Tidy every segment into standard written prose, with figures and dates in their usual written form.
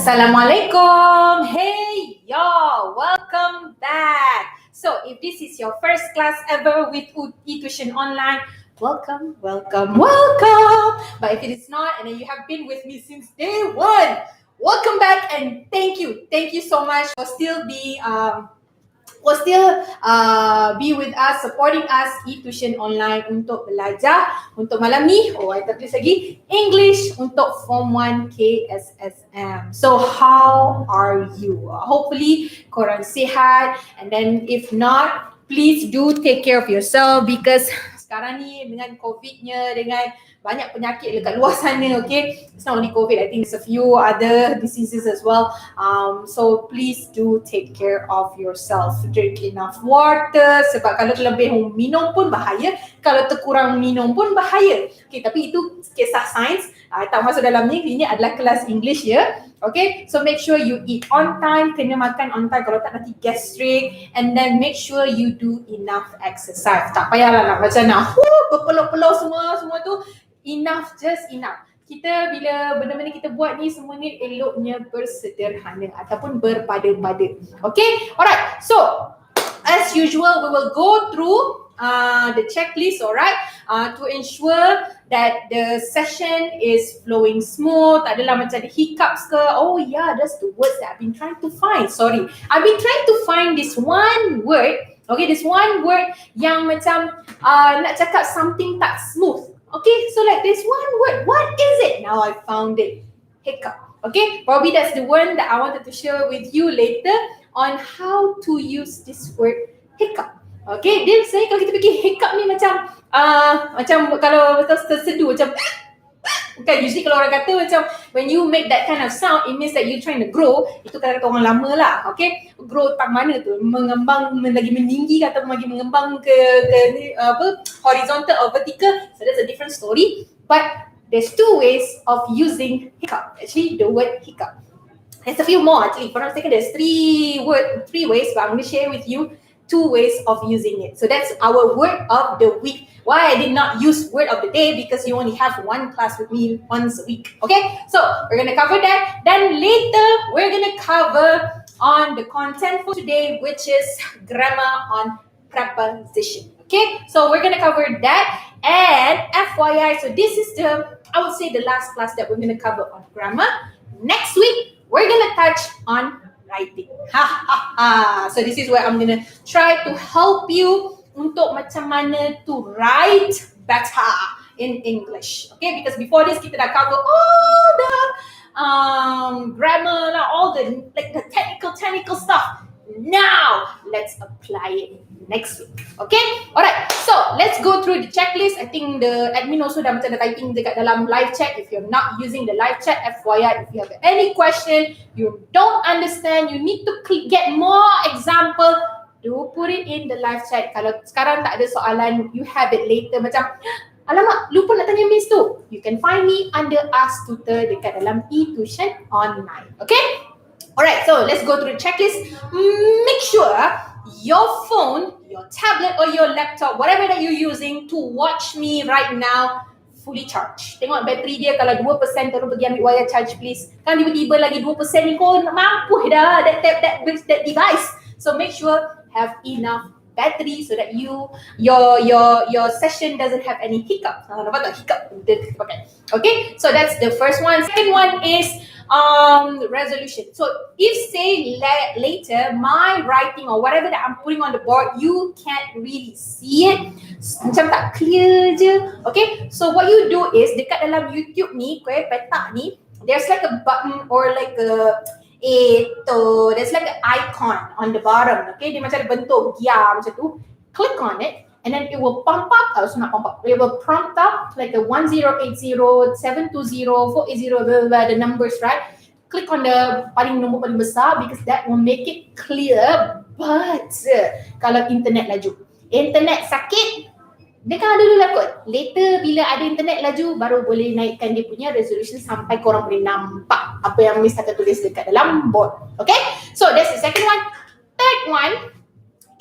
Assalamualaikum. Hey y'all, welcome back. So if this is your first class ever with eTuisyen online, welcome. But if it is not, and then you have been with me since day one, welcome back and thank you so much for still be with us, supporting us eTuisyen online untuk belajar. Untuk malam ni, I tulis lagi, English untuk Form 1 KSSM. So how are you? Hopefully korang sihat, and then if not, please do take care of yourself because sekarang ni dengan COVID-nya, dengan banyak penyakit dekat luar sana, okay? It's not only COVID, I think there's a few other diseases as well. So please do take care of yourself. Drink enough water, sebab kalau terlebih minum pun bahaya, kalau terkurang minum pun bahaya. Okay, tapi itu kisah sains, tak masuk dalam ni. Ini adalah kelas English ya. Okay, so make sure you eat on time, kena makan on time kalau tak nanti gastric, and then make sure you do enough exercise. Tak payahlah nak macam nak berpeluh-peluh semua tu. Enough, just enough. Kita bila benda-benda kita buat ni semua ni eloknya bersederhana ataupun berpada-pada. Okay, alright. So as usual, we will go through the checklist, alright, to ensure that the session is flowing smooth. Tak adalah macam ada hiccups ke. Oh yeah, that's the words that I've been trying to find. Sorry, I've been trying to find this one word. Okay, this one word yang macam nak cakap something tak smooth. Okay, so like this one word, what is it? Now I found it. Hiccup. Okay, probably that's the one that I wanted to share with you later on how to use this word hiccup. Okay, dia saya kalau kita fikir hiccup ni macam kalau terseduh macam kan, usually kalau orang kata macam when you make that kind of sound, it means that you trying to grow. Itu kata orang lama lah, okay? Grow tak mana tu? Mengembang lagi meninggi atau lagi mengembang ke horizontal or vertical. So that's a different story. But there's two ways of using hiccup. Actually, the word hiccup. There's a few more actually. For now, there's three ways, but I'm going to share with you two ways of using it. So that's our word of the week. Why I did not use word of the day? Because you only have one class with me once a week. Okay, so we're going to cover that. Then later, we're going to cover on the content for today, which is grammar on preposition. Okay, so we're going to cover that. And FYI, so this is I would say the last class that we're going to cover on grammar. Next week, we're going to touch on writing. So this is where I'm going to try to help you untuk macam mana to write better in English. Okay, because before this kita dah cover all the grammar lah, all the like the technical stuff. Now let's apply it next week. Okay, alright. So let's go through the checklist. I think the admin also dah macam dah typing dekat dalam live chat. If you're not using the live chat, FYI, if you have any question, you don't understand, you need to get more example, do put it in the live chat. Kalau sekarang tak ada soalan, you have it later. Macam, alamak, lupa nak tanya Miss tu. You can find me under Ask Tutor dekat dalam eTuisyen online. Okay? Alright, so let's go through the checklist. Make sure your phone, your tablet or your laptop, whatever that you're using to watch me right now, fully charged. Tengok bateri dia, kalau 2% terus pergi ambil wire charge please. Kan tiba-tiba lagi 2% ni kau mampu dah that device. So make sure have enough battery so that your session doesn't have any hiccup. Nampak tak hiccup? Okay, so that's the first one. Second one is resolution. So if say later my writing or whatever that I'm putting on the board, you can't really see it, macam tak clear je. Okay, so what you do is dekat dalam YouTube ni, peta ni, there's like a button or like a there's like an icon on the bottom. Okay, dia macam ada bentuk gear macam tu. Click on it and then it will pump up, it will prompt up like the 1080, 720, 480, the numbers, right? Click on the nombor paling besar because that will make it clear. But kalau internet laju, internet sakit, dia kan dulu lah kot. Later bila ada internet laju, baru boleh naikkan dia punya resolution sampai korang boleh nampak apa yang Miss akan tulis dekat dalam board. Okay, so that's the second one. Third one,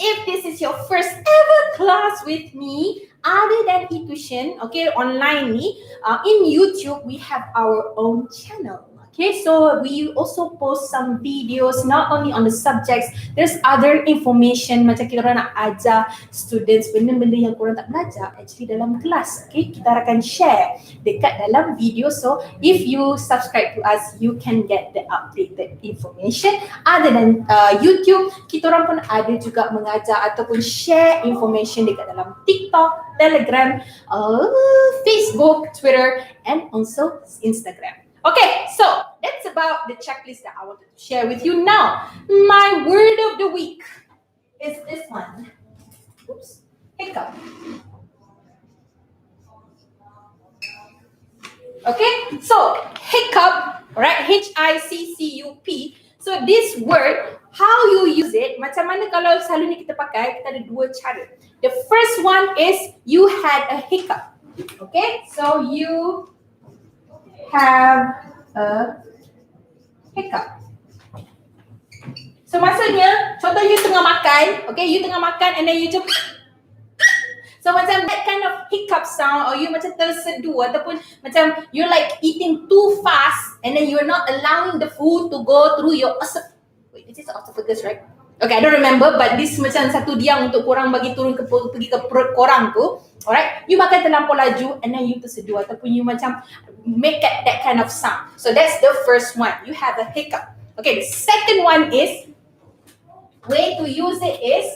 if this is your first ever class with me other than eTuisyen, okay, online ni, in YouTube we have our own channel. Okay, so we also post some videos not only on the subjects, there's other information macam kita orang nak ajar students benda-benda yang korang tak belajar actually dalam kelas. Okay, kita akan share dekat dalam video. So if you subscribe to us, you can get the updated information. Other than YouTube, kita orang pun ada juga mengajar ataupun share information dekat dalam TikTok, Telegram, Facebook, Twitter, and also Instagram. Okay, so that's about the checklist that I wanted to share with you. Now, my word of the week is this one. Oops, hiccup. Okay, so hiccup, right? H-I-C-C-U-P. So this word, how you use it, macam mana kalau selalunya kita pakai, kita ada dua cara. The first one is you had a hiccup. Okay, so you have a hiccup. So maksudnya, contoh you tengah makan, okay, you tengah makan and then you just so macam that kind of hiccup sound, or you macam tersedu ataupun macam you're like eating too fast and then you're not allowing the food to go through your wait, this is esophagus, right? Okay, I don't remember, but this macam satu diang untuk korang bagi turun pergi ke perut korang tu. Alright, you makan terlampau laju and then you tersedu ataupun you macam make that kind of sound. So that's the first one. You have a hiccup. Okay, the second one is, way to use it is,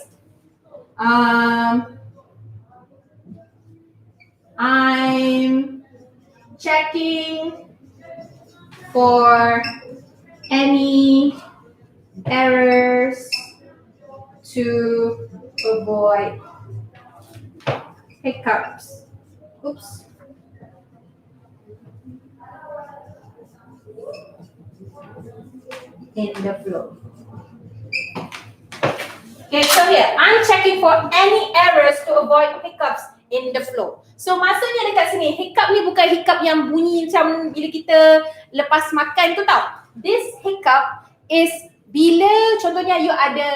I'm checking for any errors to avoid hiccups. Oops. In the flow. Okay, so here, I'm checking for any errors to avoid hiccups in the flow. So maksudnya dekat sini, hiccup ni bukan hiccup yang bunyi macam bila kita lepas makan tu tau. This hiccup is bila contohnya you ada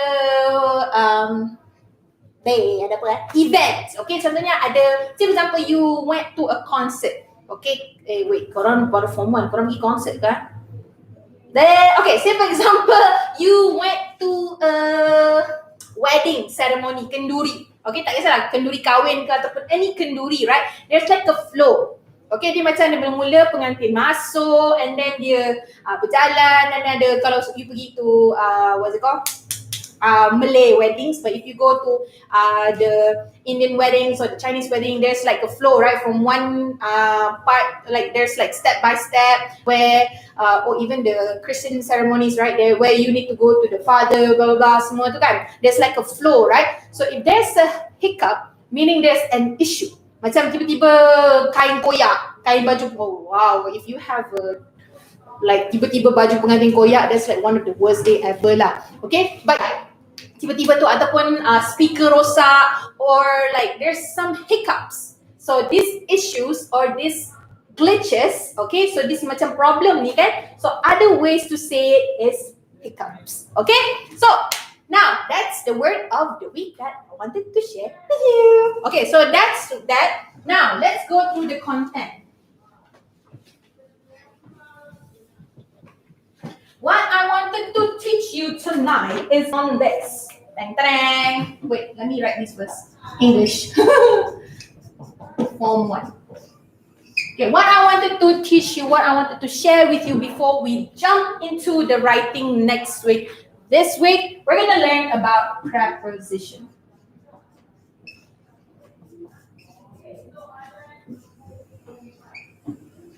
ada apa event. Okay, contohnya ada, say for example you went to a concert. Okay, wait, korang baru form 1, korang pergi concert kan? Okay, say for example you went to a wedding ceremony, kenduri. Okay, tak kisahlah kenduri kahwin ke ataupun any kenduri, right? There's like a flow. Okay, dia macam dia mula-mula pengantin masuk and then dia berjalan, dan ada kalau you pergi to what's it called? Malay weddings, but if you go to the Indian weddings or the Chinese wedding, there's like a flow, right? From one part, like there's like step by step where, or even the Christian ceremonies, right? There where you need to go to the father, blah blah blah, semua tu kan. There's like a flow, right? So if there's a hiccup, meaning there's an issue. Macam tiba-tiba kain koyak, kain baju, oh wow, if you have a like tiba-tiba baju pengantin koyak, that's like one of the worst day ever lah. Okay, but tiba-tiba tu ataupun speaker rosak or like there's some hiccups. So these issues or these glitches, okay, so this macam problem ni kan. So other ways to say it is hiccups. Okay, so now that's the word of the week that I wanted to share with you. Okay, so that's that. Now let's go through the content. What I wanted to teach you tonight is on this. Dang, dang. Wait, let me write this first. English. Form 1. Okay, what I wanted to teach you, what I wanted to share with you before we jump into the writing next week. This week, we're going to learn about preposition.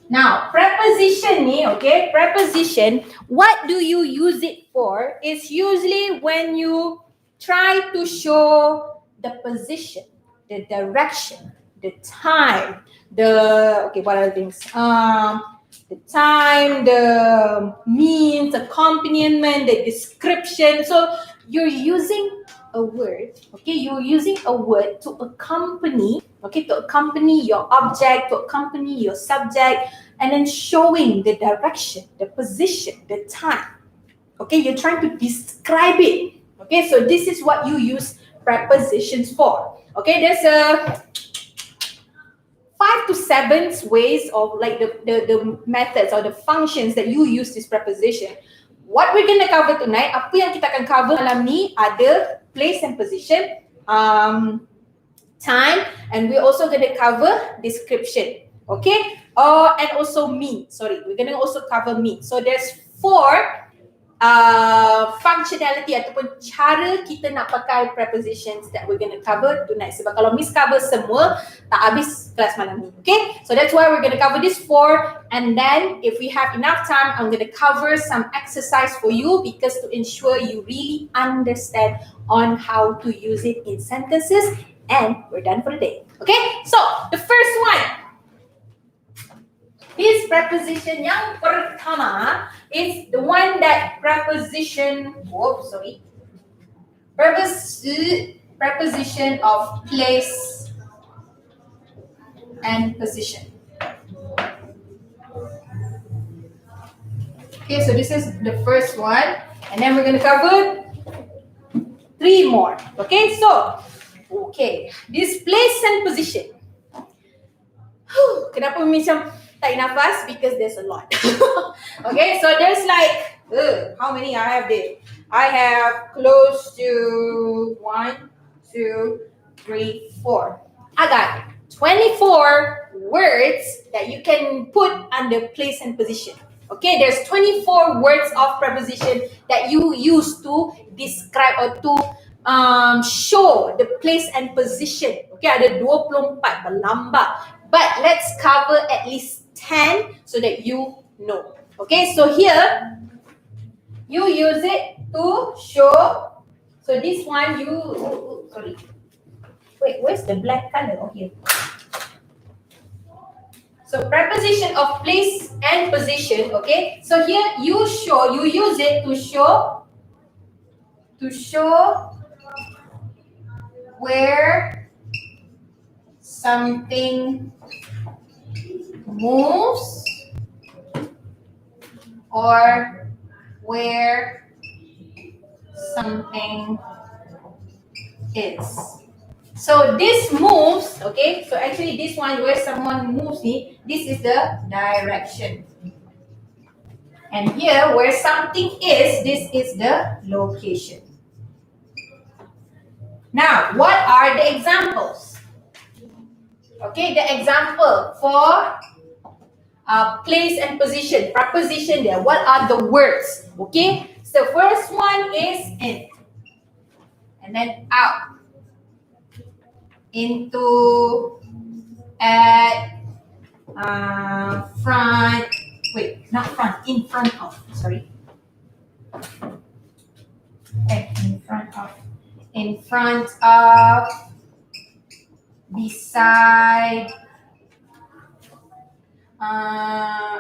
Now, preposition ni, okay, preposition, what do you use it for? It's usually when you try to show the position, the direction, the time, what other things? The time, the means, accompaniment, the description. So you're using a word, okay? You're using a word to accompany, okay, to accompany your object, to accompany your subject, and then showing the direction, the position, the time. Okay, you're trying to describe it. Okay, so this is what you use prepositions for. Okay, there's 5 5 to 7 ways of like the methods or the functions that you use this preposition. What we're going to cover tonight, apa yang kita akan cover malam ni ada place and position, time, and we're also going to cover description. Okay? And also mean. Sorry, we're going to also cover mean. So there's 4 functionality ataupun cara kita nak pakai prepositions that we're going to cover tonight. Sebab kalau miss cover semua, tak habis kelas malam ni. Okay? So that's why we're going to cover this 4, and then if we have enough time, I'm going to cover some exercise for you because to ensure you really understand on how to use it in sentences, and we're done for the day. Okay? So, the first one. This preposition yang pertama is the one that preposition of place and position. Okay, so this is the first one, and then we're going to cover 3 more. Okay, so this place and position. Kenapa macam tarik nafas? Because there's a lot. Okay, so there's like how many I have there? I have close to 1, 2, 3, 4. I got 24 words that you can put under place and position. Okay, there's 24 words of preposition that you use to describe or to show the place and position. Okay, ada 24 berlambak. But let's cover at least 10 so that you know. Okay, so here you use it to show. So this one sorry. Wait, where's the black color? Oh, here. So preposition of place and position. Okay, so here you use it to show where something moves or where something is. So this moves, okay, so actually this one where someone moves, this is the direction. And here where something is, this is the location. Now, what are the examples? Okay, the example for place and position, preposition there. What are the words? Okay, so first one is in, and then out, into, at, front. Wait, not front. In front of. Sorry. Okay, in front of. In front of. Beside,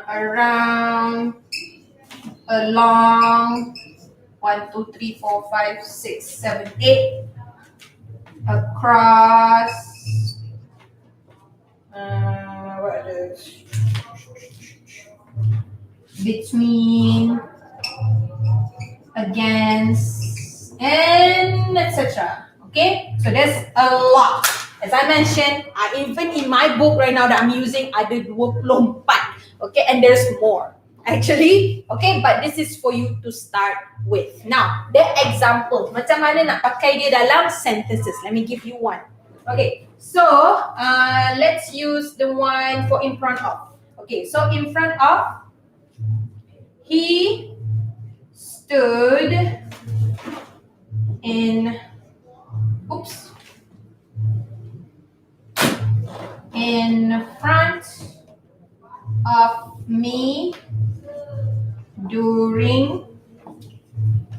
around, along, 1, 2, 3, 4, 5, 6, 7, 8, across, what else? Between, against, and etc. Okay, so there's a lot. As I mentioned, even in my book right now that I'm using, ada 24. Okay, and there's more actually. Okay, but this is for you to start with. Now, the example, macam mana nak pakai dia dalam sentences. Let me give you one. Okay, so let's use the one for in front of. Okay, so in front of, he stood in, in front of me during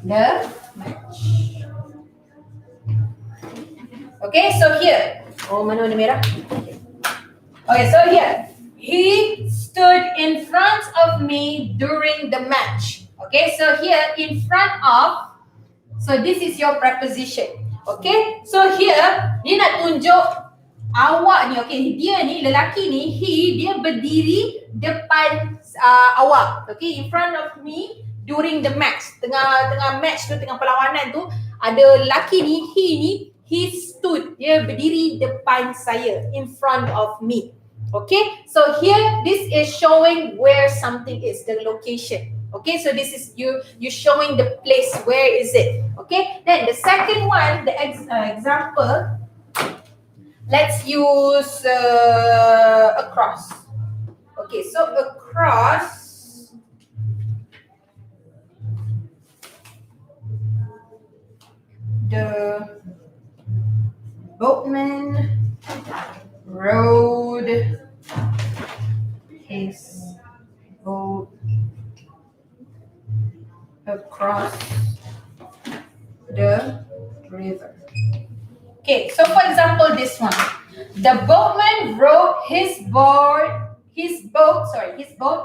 the match. Okay, so here. Oh, mana warna merah? Okay, so here. He stood in front of me during the match. Okay, so here in front of, so this is your preposition. Okay, so here dia nak tunjuk awak ni, okay, dia ni, lelaki ni, dia berdiri depan awak, okay, in front of me during the match. Tengah match tu, tengah perlawanan tu, ada lelaki ni, he stood, dia berdiri depan saya, in front of me. Okay, so here this is showing where something is, the location. Okay, so this is you showing the place, where is it? Okay, then the second one, the example, let's use across. Okay, so across, the boatman rowed his boat across the river. Okay, so for example, this one. The boatman rowed his boat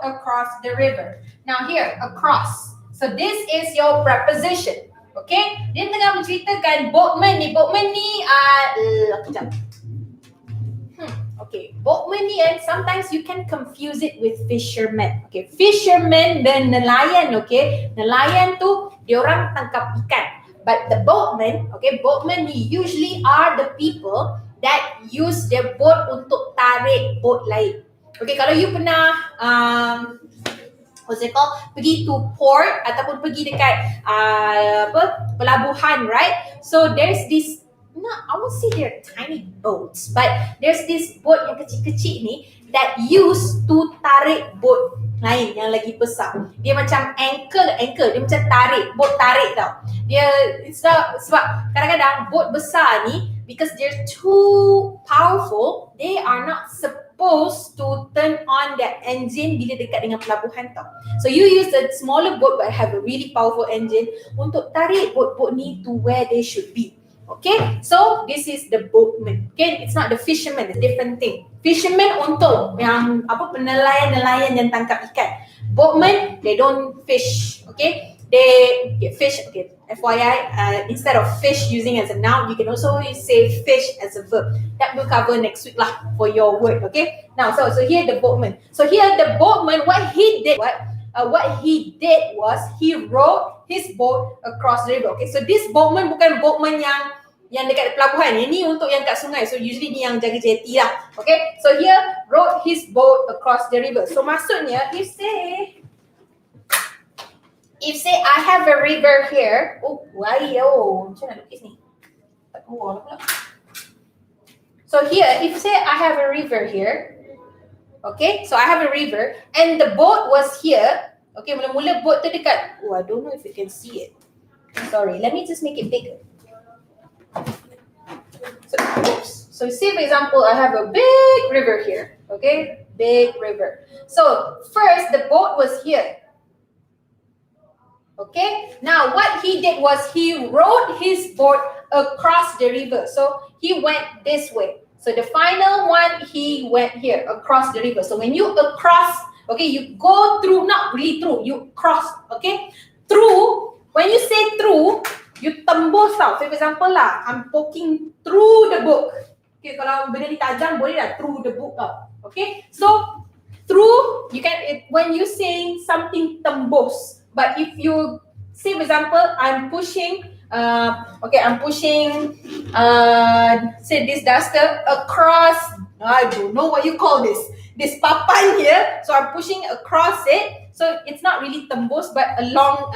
across the river. Now here, across. So this is your preposition. Okay? Dia tengah menceritakan boatman ni kejap. Okay, boatman ni sometimes you can confuse it with fisherman. Okay, fisherman dan nelayan, okay? Nelayan tu diorang tangkap ikan. But the boatmen, okay, boatmen usually are the people that use their boat untuk tarik boat lain. Okay, kalau you pernah what's it called, pergi to port ataupun pergi dekat pelabuhan, right? So there's this, I won't say they're tiny boats, but there's this boat yang kecil-kecil ni that used to tarik boat lain yang lagi besar. Dia macam anchor, dia macam tarik, boat tarik tau. Dia sebab kadang-kadang boat besar ni, because they're too powerful, they are not supposed to turn on their engine bila dekat dengan pelabuhan tau. So you use the smaller boat but have a really powerful engine untuk tarik boat-boat ni to where they should be. Okay, so this is the boatman. Okay, it's not the fisherman, a different thing. Fisherman untuk yang penelayan-nelayan yang tangkap ikan. Boatman, they don't fish. Okay, they get fish. Okay, FYI, instead of fish using as a noun, you can also say fish as a verb. That will cover next week lah for your word. Okay, now so here the boatman. So here the boatman, what he did was he rowed his boat across the river. Okay, so this boatman bukan boatman yang dekat pelabuhan. Ini untuk yang kat sungai. So usually ni yang jaga jetty lah. Okay, so here rowed his boat across the river. So maksudnya if say I have a river here. Macam nak lukis ni? Tak keluar pula. So here, if say I have a river here. Okay, so I have a river and the boat was here. Okay, mula-mula boat tu dekat. I don't know if you can see it. Sorry, let me just make it bigger. So say for example, I have a big river here. Okay, big river. So first the boat was here. Okay, now what he did was he rowed his boat across the river. So he went this way. So the final one, he went here across the river. So when you across, okay, you go through, not really through, you cross, okay? Through, when you say through, you tembus tau. So for example lah, I'm poking through the book. Okay, kalau benda ni tajam, boleh lah through the book tau. Okay, so through, you can, when you say something tembus, but if you say for example, I'm pushing, say this duster across, I don't know what you call this papan here. So I'm pushing across it. So it's not really tembus, but along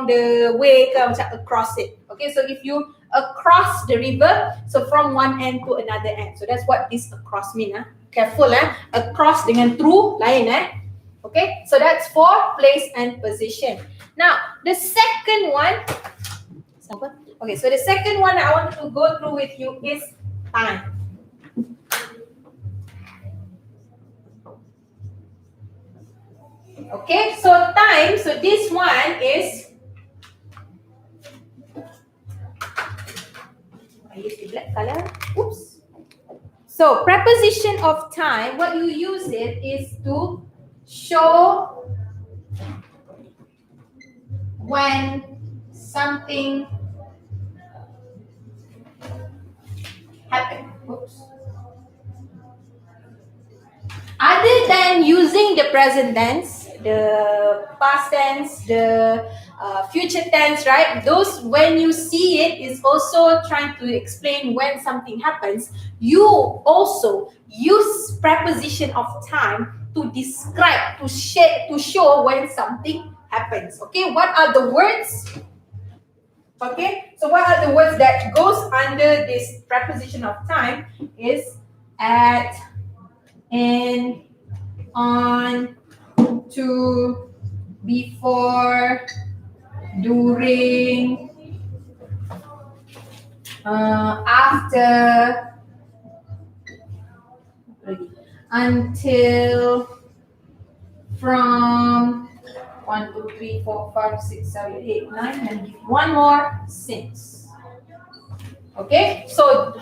the way, macam across it. Okay, so if you across the river, so from one end to another end. So that's what this across mean. Careful, across dengan through lain. Okay, so that's for place and position. Now the second one. Okay, so the second one I wanted to go through with you is time. Okay, so time, so this one is, I use the black color, oops. So preposition of time, what you use it is to show when something happened. Oops. Other than using the present tense, the past tense, the future tense, right? Those, when you see it, is also trying to explain when something happens. You also use preposition of time to describe, to show when something happens. Okay, what are the words? Okay, so what are the words that goes under this preposition of time? Is at, in, on, to, before, during, after, until, from, 1, 2, 3, 4, 5, 6, 7, 8, 9, and give one more, since. Okay, so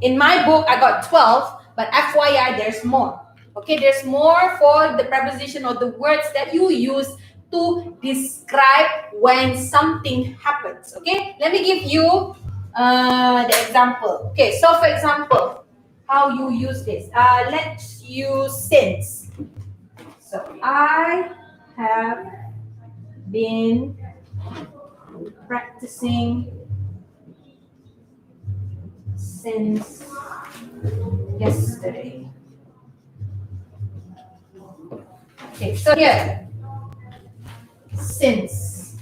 in my book I got 12, but FYI there's more. Okay, there's more for the preposition or the words that you use to describe when something happens. Okay, let me give you the example. Okay, so for example, how you use this. Let's use since. So I have been practicing since yesterday. Okay, so here, since.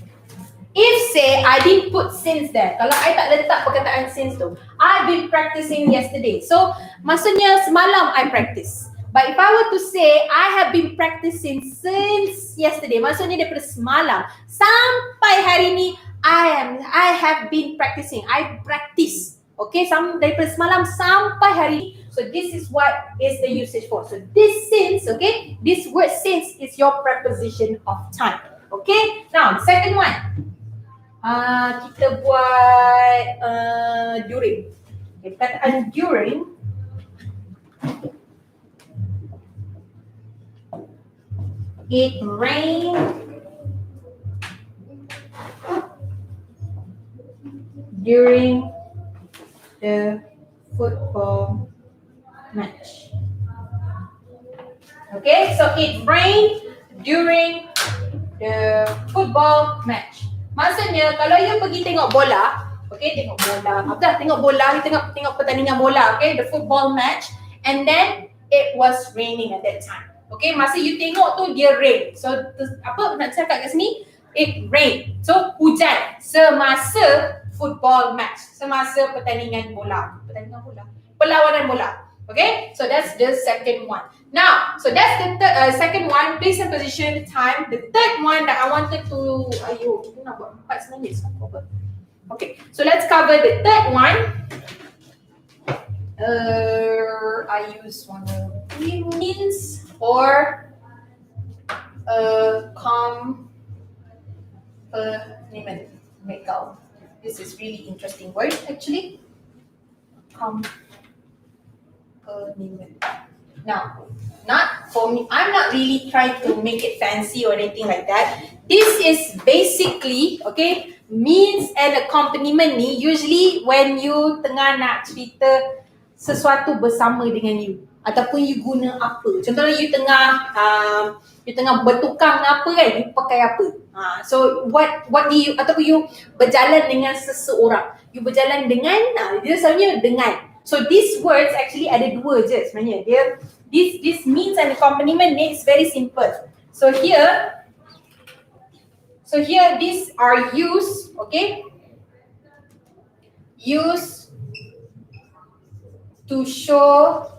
If say I didn't put since there, kalau I tak letak perkataan since tu, I've been practicing yesterday. So maksudnya semalam I practice. But if I were to say I have been practicing since yesterday, maksudnya daripada semalam sampai hari ni I have been practicing. I practice. Okay, daripada semalam sampai hari ni. So this is what is the usage for. So this since, okay, this word since is your preposition of time. Okay, now the second one. Kita buat during. Okay, perkataan during. It rained during the football match. Okay, so it rained during the football match. Maksudnya kalau you pergi tengok bola, okay, tengok bola, you tengok pertandingan bola, okay, the football match, and then it was raining at that time. Okay, masa you tengok tu dia rain. So apa nak cakap kat sini? It rain. So hujan semasa football match, semasa perlawanan bola. Okay, so that's the second one. Now, so that's the second one, place and position, time. The third one that I wanted to, kita nak buat 4 minit. Okay, so let's cover the third one. I use one of means or accompaniment. This is really interesting word actually. Accompaniment. Now, not for me, I'm not really trying to make it fancy or anything like that. This is basically, okay, means and accompaniment ni usually when you tengah nak cerita sesuatu bersama dengan you ataupun you guna apa. Contohnya you tengah bertukar apa kan, you pakai apa. So what do you, ataupun you berjalan dengan seseorang. You berjalan dengan, dia selalunya dengan. So these words actually ada dua je sebenarnya. This means and accompaniment ni is very simple. So here these are used, okay? Used to show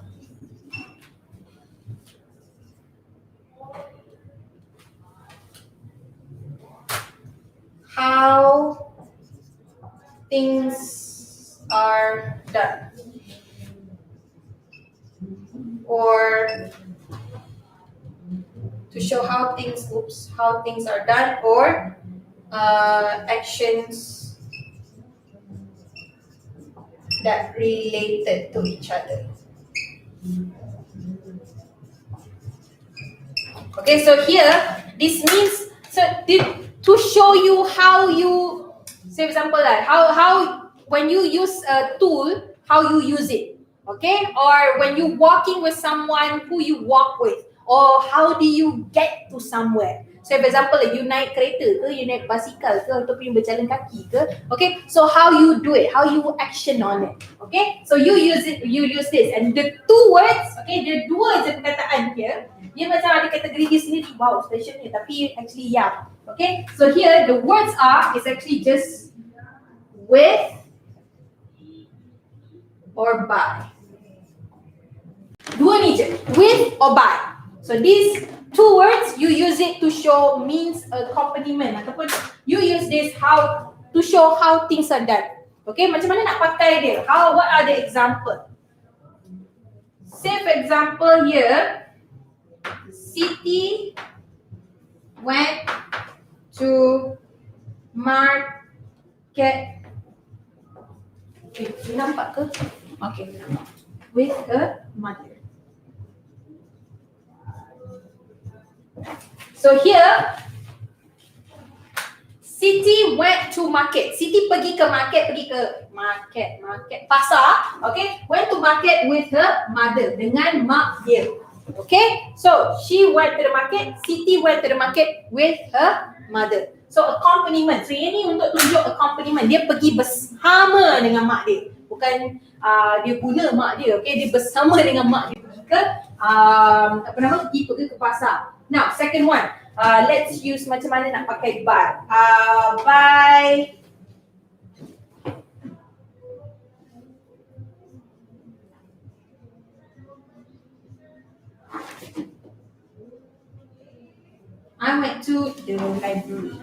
how things are done, or to show how things are done, or actions that related to each other. Okay, so here this means to show you how you, say for example, how when you use a tool, how you use it. Okay, or when you walking with someone, who you walk with, or how do you get to somewhere. So for example, you naik kereta ke, you naik basikal ke, ataupun you berjalan kaki ke. Okay, so how you do it, how you action on it. Okay, so you use this, and the two words, okay, the dua je perkataan here, dia macam ada kategori dia sendiri. Wow, special ni, tapi actually yeah. Okay, so here the words are, is actually just with or by. Dua ni je, with or by. So these two words, you use it to show means accompaniment, ataupun you use this how to show how things are done. Okay, macam mana nak pakai dia? What are the example? Say for example here, Siti went to market. Okay, nampak ke? Okay, nampak. With her mother. So here, Siti went to market. Siti pergi ke market, pasar. Okay, went to market with her mother, dengan mak dia. Okay, so she went to the market, Siti went to the market with her mother. So accompaniment. So ini untuk tunjuk accompaniment. Dia pergi bersama dengan mak dia. Bukan dia guna mak dia. Okay, dia bersama dengan mak dia pergi ke pergi ke pasar. Now, second one. Let's use macam mana nak pakai by. By I went to the library.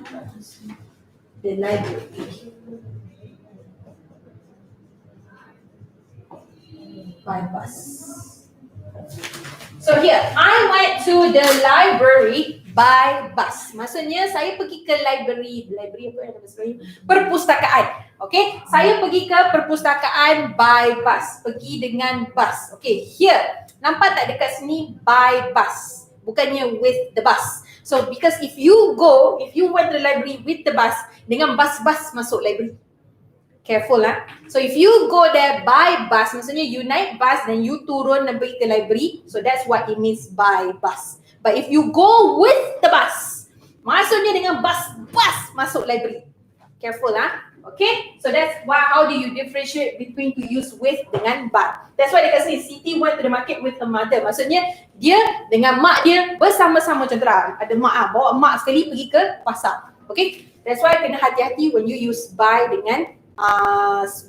By bus. So here, I went to the library by bus. Maksudnya saya pergi ke library apa yang ada bahasa Melayu? Perpustakaan. Okay, saya pergi ke perpustakaan by bus. Pergi dengan bus. Okay, here. Nampak tak dekat sini by bus? Bukannya with the bus. So because if you went to the library with the bus, dengan bus masuk library. Careful lah. So if you go there by bus, maksudnya you naik bus dan you turun dan pergi ke library. So that's what it means by bus. But if you go with the bus, maksudnya dengan bus masuk library. Careful lah. Okay, so that's how do you differentiate between to use with dengan by. That's why dia kasi Siti went to the market with her mother. Maksudnya dia dengan mak dia bersama-sama. Contohnya ada mak bawa mak sekali pergi ke pasar. Okay, that's why kena hati-hati when you use by dengan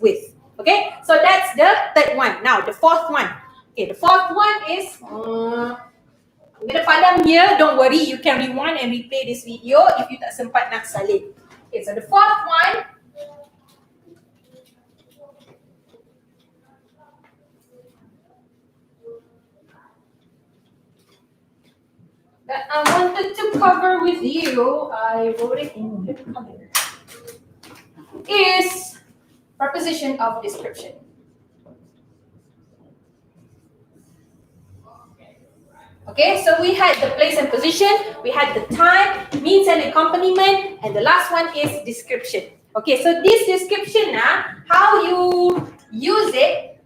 with. Okay, so that's the third one. Now the fourth one. Okay, the fourth one is I'm gonna padam here. Don't worry, you can rewind and replay this video if you tak sempat nak salin. Okay, so the fourth one that I wanted to cover with you, I wrote it in the color, is preposition of description. Okay, so we had the place and position, we had the time, means and accompaniment, and the last one is description. Okay, so this description, how you use it,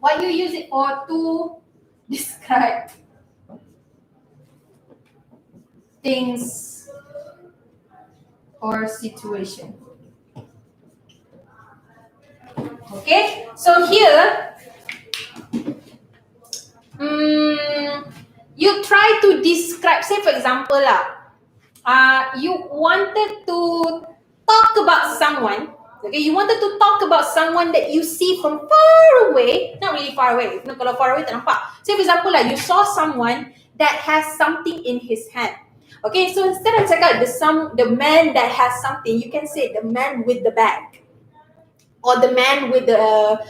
what you use it for to describe things or situation. Okay, so here you try to describe, say for example you wanted to talk about someone. Okay, you wanted to talk about someone that you see from far away, not really far away. No, kalau far away tak nampak. Say for example you saw someone that has something in his hand. Okay, so instead of cakap the man that has something, you can say the man with the bag. Or the man with the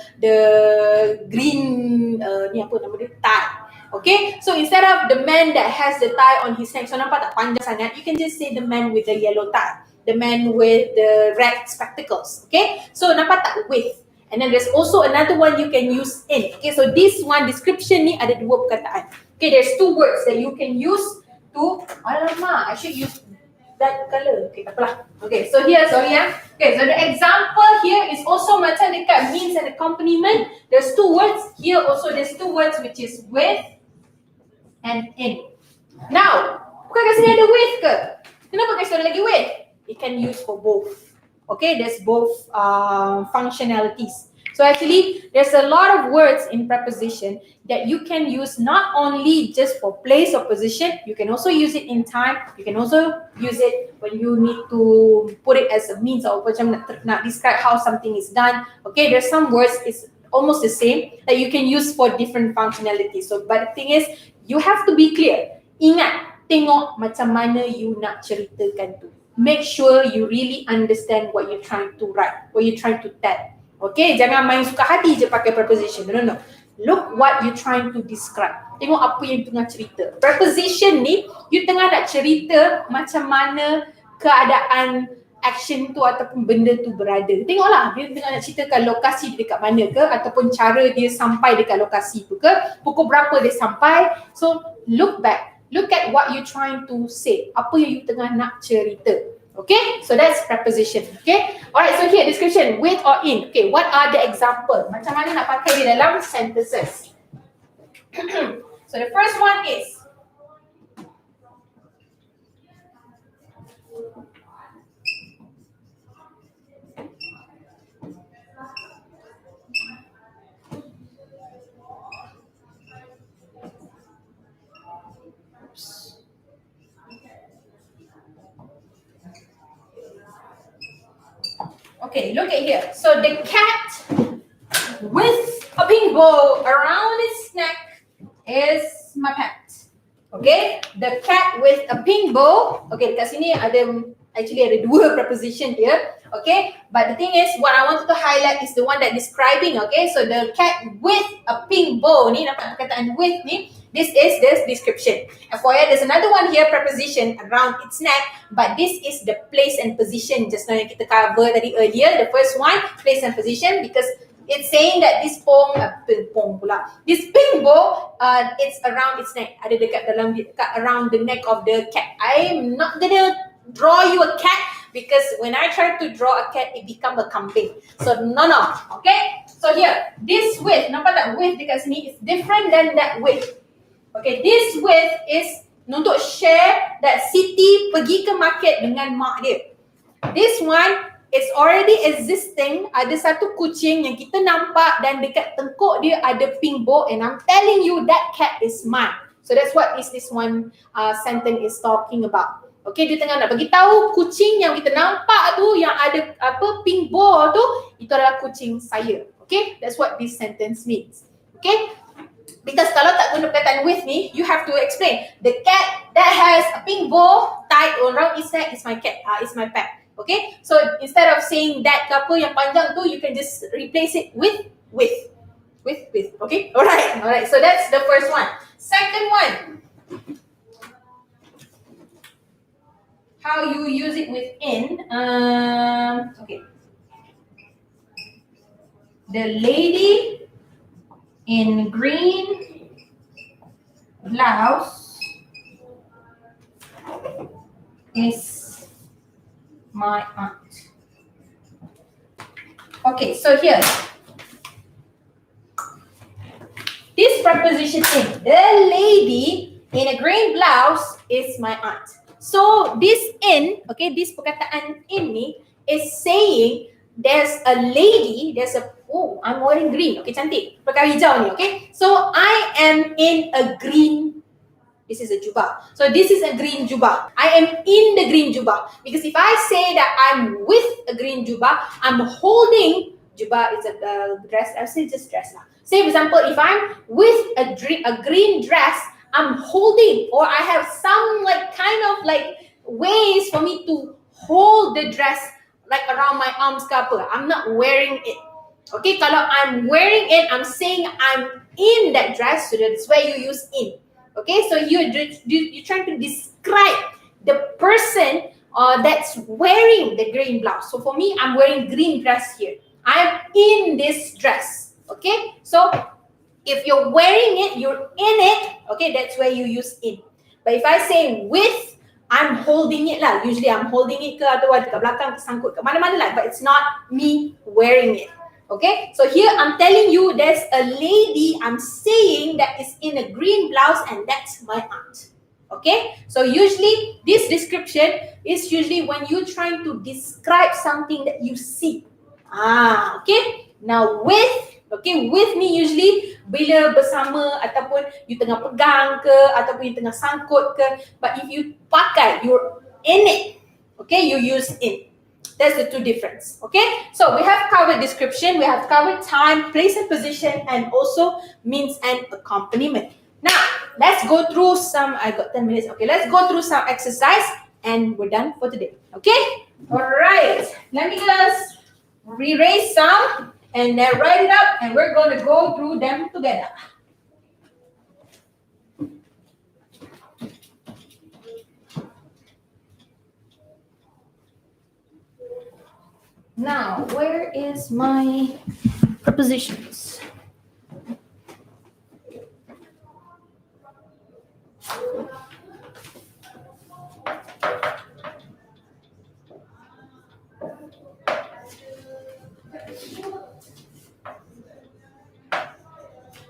green ni apa nama dia, tie. Okay, so instead of the man that has the tie on his hand, so nampak tak panjang sangat, you can just say the man with the yellow tie, the man with the red spectacles. Okay, so nampak tak with. And then there's also another one you can use in. Okay, so this one description ni ada dua perkataan. Okay, there's two words that you can use to, alamak, I should use that color. Okay, tak apalah. Okay, so here, sorry Okay, so the example here is also macam dekat means and accompaniment. There's two words. Here also there's two words which is with and in. Now, Bukan kat sini ada with ke? Kenapa kat situ ada lagi with? It can use for both. Okay, there's both functionalities. So actually, there's a lot of words in preposition that you can use not only just for place or position, you can also use it in time, you can also use it when you need to put it as a means or macam nak describe how something is done. Okay, there's some words is almost the same that you can use for different functionalities. So, but the thing is, you have to be clear. Ingat, tengok macam mana you nak ceritakan tu. Make sure you really understand what you're trying to write, what you're trying to tell. Okay, jangan main suka hati je pakai preposition. No. Look what you trying to describe. Tengok apa yang tengah cerita. Preposition ni, you tengah nak cerita macam mana keadaan action tu ataupun benda tu berada. Tengoklah, dia tengah nak ceritakan lokasi dia dekat mana ke, ataupun cara dia sampai dekat lokasi tu ke, pukul berapa dia sampai. So, look back. Look at what you trying to say. Apa yang you tengah nak cerita. Okay, so that's preposition. Okay, alright. So here description, with or in. Okay, what are the example? Macam mana nak pakai di dalam sentences? So the first one is okay, look at here. So the cat with a pink bow around its neck is my pet. Okay, the cat with a pink bow. Okay, kat sini actually ada dua preposition here. Okay, but the thing is, what I wanted to highlight is the one that describing. Okay, so the cat with a pink bow ni, nampak perkataan with ni, this is the description. FYI, there's another one here, preposition around its neck, but this is the place and position just now yang kita cover tadi earlier. The first one, place and position, because it's saying that this this pink bow, it's around its neck. Ada dekat around the neck of the cat. I'm not gonna draw you a cat because when I try to draw a cat, it become a kambing. So no. Okay. So here, this with, nampak tak with dekat sini is different than that with. Okay, this with is untuk share that Siti pergi ke market dengan mak dia. This one, it's already existing. Ada satu kucing yang kita nampak dan dekat tengkuk dia ada pink bow, and I'm telling you that cat is mine. So that's what this one sentence is talking about. Okay, dia tengah nak bagi tahu kucing yang kita nampak tu yang ada pink bow tu, itu adalah kucing saya. Okay, that's what this sentence means. Okay, because kalau tak guna perkataan with ni, you have to explain. The cat that has a pink bow tied around its neck is my cat. Is my pet. Okay, so instead of saying that ke apa yang panjang tu, you can just replace it with. Okay, alright. So that's the first one. Second one, how you use it within. Okay, the lady in green blouse is my aunt. Okay, so here, this preposition in, the lady in a green blouse is my aunt. So this in, okay, this perkataan in ni is saying there's a lady, I'm wearing green, okay, cantik, pakai hijau ni, okay. So I am in a green, this is a jubah. So this is a green jubah. I am in the green jubah. Because if I say that I'm with a green jubah, I'm holding, jubah is a dress, I'll say just dress lah. Say for example, if I'm with a green dress, I'm holding, or I have some kind of ways for me to hold the dress like around my arms ke apa. I'm not wearing it. Okay, kalau I'm wearing it, I'm saying I'm in that dress, so that's where you use in. Okay, so you're trying to describe the person that's wearing the green blouse. So for me, I'm wearing green dress here. I'm in this dress. Okay, so if you're wearing it, you're in it. Okay, that's where you use in. But if I say with, I'm holding it lah. Usually I'm holding it ke atau ada kat belakang, tersangkut ke mana-mana lah. But it's not me wearing it. Okay, so here I'm telling you there's a lady I'm saying that is in a green blouse, and that's my aunt. Okay, so usually this description is usually when you're trying to describe something that you see. Okay. Now with ni usually bila bersama ataupun you tengah pegang ke ataupun you tengah sangkut ke, but if you pakai, you're in it. Okay, you use in. That's the two difference. Okay, so we have covered description, we have covered time, place and position, and also means and accompaniment. Now, let's go through some, I got 10 minutes. Okay, let's go through some exercise and we're done for today. Okay? Alright, let me just erase some and then write it up and we're going to go through them together. Now, where is my prepositions?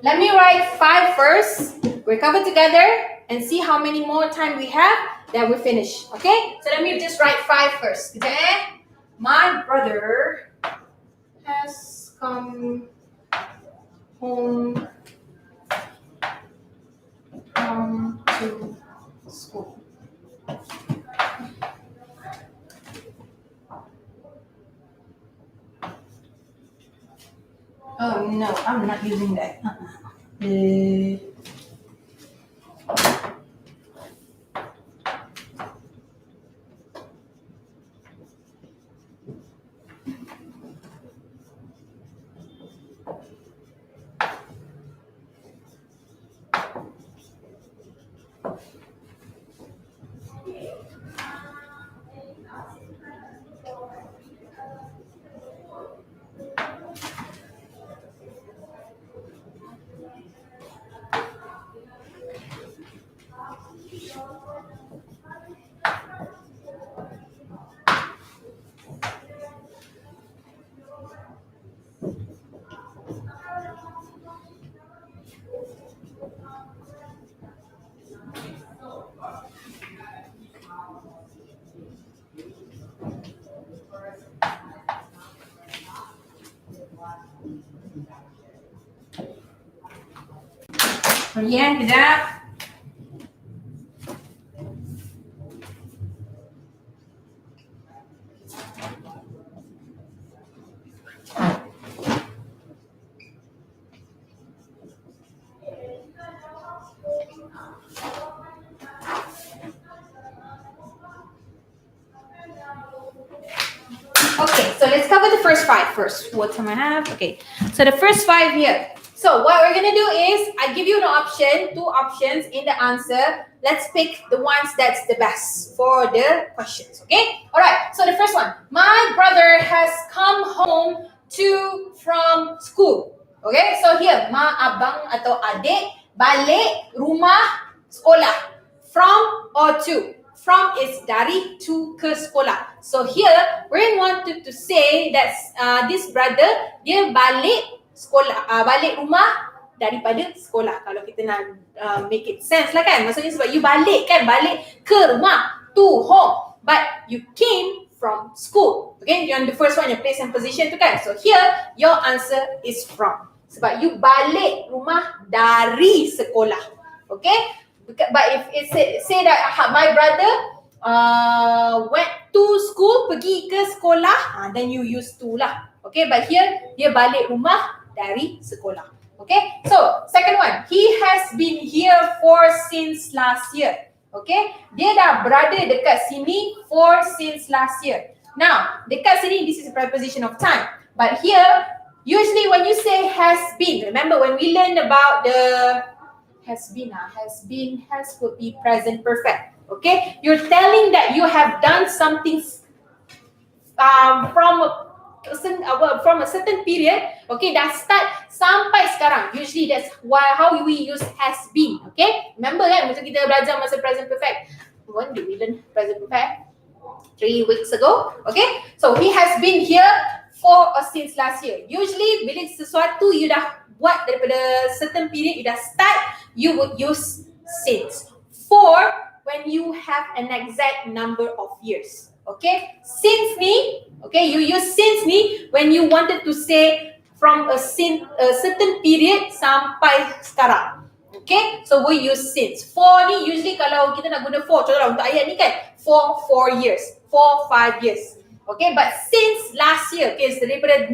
Let me write 5 first. We cover together and see how many more time we have. Then we finish. Okay? So let me just write 5 first. Okay? My brother has come home to school. Oh no, I'm not using that. Yeah, kejap. Okay, so let's cover the first 5 first. What time I have? Okay, so the first 5 here. So what we're gonna do is, I give you an option, 2 options in the answer. Let's pick the ones that's the best for the questions, okay? Alright, so the first one. My brother has come home from school. Okay, so here, ma abang atau adik balik rumah sekolah. From or to. From is dari, to ke sekolah. So here, we wanted to say that this brother, dia balik sekolah, balik rumah daripada sekolah. Kalau kita nak make it sense lah kan. Maksudnya sebab you balik kan, balik ke rumah, to home. But you came from school. Okay, you're on the first one, your place and position tu kan. So here, your answer is from. Sebab you balik rumah dari sekolah. Okay. But if it say that my brother went to school, pergi ke sekolah, then you use to lah. Okay, but here dia balik rumah dari sekolah. Okay, so second one, he has been here since last year. Okay, dia dah berada dekat sini since last year. Now, dekat sini this is a preposition of time. But here, usually when you say has been, remember when we learned about the has would be present perfect. Okay, you're telling that you have done something from a certain period. Okay, dah start sampai sekarang. Usually that's how we use has been. Okay, remember kan masa kita belajar masa present perfect. When did we learn present perfect? 3 weeks ago. Okay, so he has been here since last year. Usually bila sesuatu you dah buat daripada certain period, you dah start, you would use since. For when you have an exact number of years. Okay, since ni, okay, you use since ni when you wanted to say from a certain period sampai sekarang. Okay, so we use since. For ni usually kalau kita nak guna for, contohlah untuk ayat ni kan, for 4 years, for 5 years. Okay, but since last year, okay, so daripada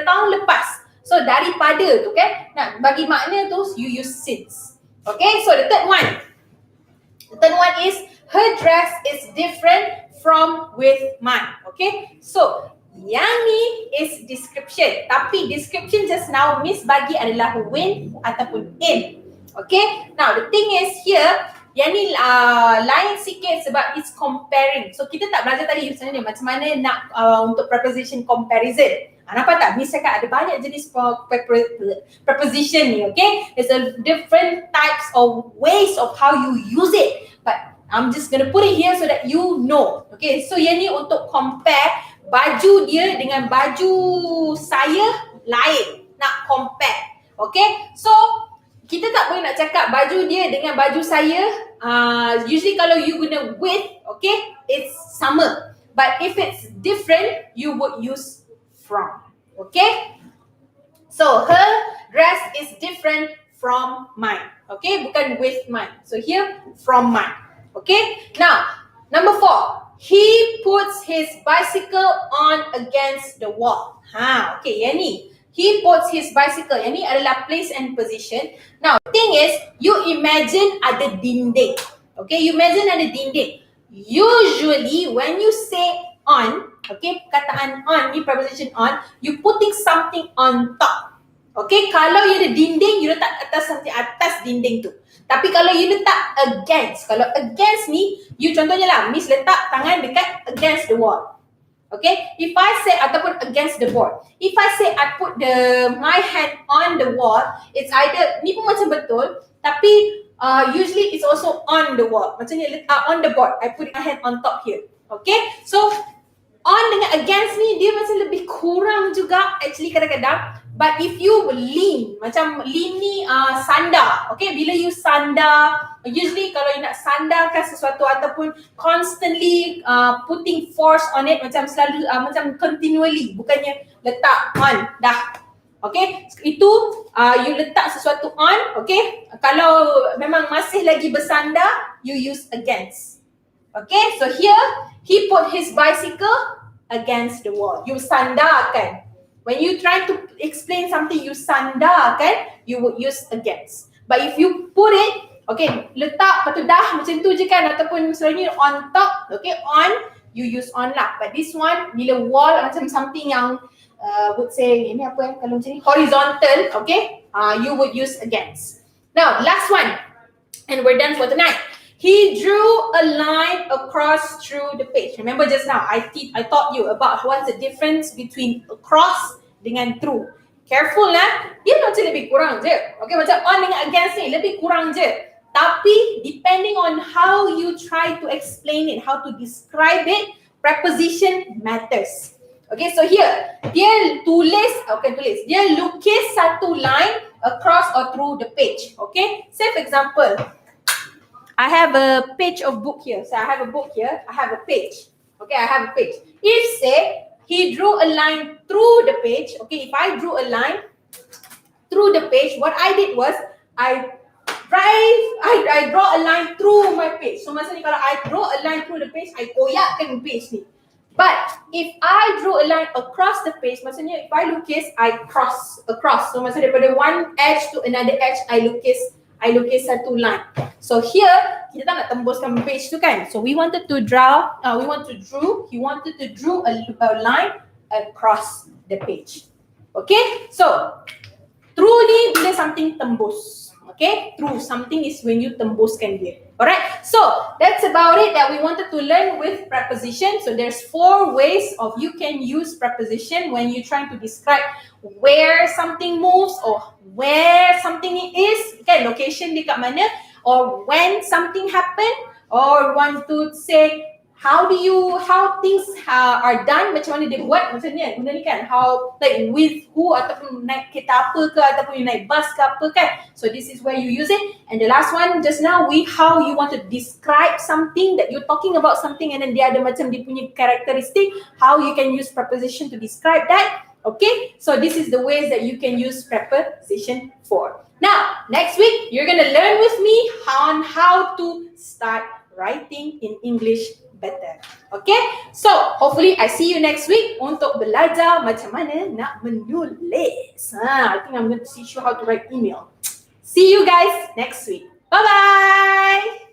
tahun lepas. So daripada tu kan, nak bagi makna tu you use since. Okay, so the third one. The third one is her dress is different from with mine. Okay, so yang ni is description. Tapi description just now Miss bagi adalah when ataupun in. Okay, now the thing is here, yang ni lain sikit sebab it's comparing. So kita tak belajar tadi sebenarnya macam mana nak untuk preposition comparison. Nampak tak? Miss cakap ada banyak jenis preposition ni, okay? There's a different types of ways of how you use it. But I'm just gonna put it here so that you know. Okay, so yang ni untuk compare baju dia dengan baju saya lain. Nak compare. Okay, so kita tak boleh nak cakap baju dia dengan baju saya. Usually kalau you guna with, okay, it's sama. But if it's different, you would use from. Okay, so her dress is different from mine. Okay, bukan with mine. So here, from mine. Okay, now number 4, he puts his bicycle on against the wall. Okay, yang ni, he puts his bicycle. Yang ni adalah place and position. Now, thing is, you imagine ada dinding. Okay, you imagine ada dinding. Usually, when you say on, okay, perkataan on ni, preposition on, you putting something on top. Okay, kalau you ada dinding, you letak atas dinding tu. Tapi kalau you letak against, kalau against ni, you contohnya lah, Miss letak tangan dekat against the wall. Okay, if I say ataupun against the board, if I say I put my hand on the wall, it's either ni pun macam betul, tapi usually it's also on the wall. Macam ni on the board, I put my hand on top here. Okay, so on dengan against ni dia macam lebih kurang juga actually kadang-kadang. But if you lean, macam lean ni sandar. Okay, bila you sandar, usually kalau you nak sandarkan sesuatu ataupun constantly putting force on it, macam selalu macam continually, bukannya letak on dah. Okay, itu you letak sesuatu on. Okay, kalau memang masih lagi bersandar, you use against. Okay, so here he put his bicycle against the wall. You sandarkan. When you try to explain something, you sandarkan, you would use against. But if you put it, okay, letak lepas tu dah macam tu je kan, ataupun misalnya on top, okay, on, you use on lah. But this one, bila wall macam something yang would say, ini apa kalau macam ni, horizontal, okay, you would use against. Now, last one, and we're done for tonight. He drew a line across through the page. Remember just now, I taught you about what's the difference between across dengan through. Careful lah, dia macam lebih kurang je. Okay, macam on dengan against ni, lebih kurang je. Tapi, depending on how you try to explain it, how to describe it, preposition matters. Okay, so here, dia dia lukis satu line across or through the page. Okay, say for example, I have a page of book here. So I have a book here. I have a page. Okay, I have a page. If say he drew a line through the page. Okay, if I drew a line through the page, what I did was I draw a line through my page. So maksudnya kalau I draw a line through the page, I koyakkan page ni. But if I drew a line across the page, maksudnya if I lukis, I cross across. So maksudnya daripada one edge to another edge, I lukis satu line. So here kita tak nak tembuskan page tu kan. So he wanted to draw a line across the page. Okay? So through ni bila something tembus. Okay? Through something is when you tembuskan dia. Alright? So that's about it that we wanted to learn with preposition. So there's 4 ways of you can use preposition when you're trying to describe where something moves or where something is, okay, location dia kat mana, or when something happen, or want to say how things are done, macam mana dia buat, macam ni kan, benda ni kan, how like with who, ataupun naik kereta apa ke, ataupun you naik bus ke apa kan. So this is where you use it. And the last one just now, how you want to describe something, that you're talking about something and then dia ada macam dia punya characteristic, how you can use preposition to describe that. Okay, so this is the ways that you can use preposition for. Now, next week, you're gonna learn with me on how to start writing in English better. Okay, so hopefully I see you next week untuk belajar macam mana nak menulis. I think I'm going to teach you how to write email. See you guys next week. Bye-bye.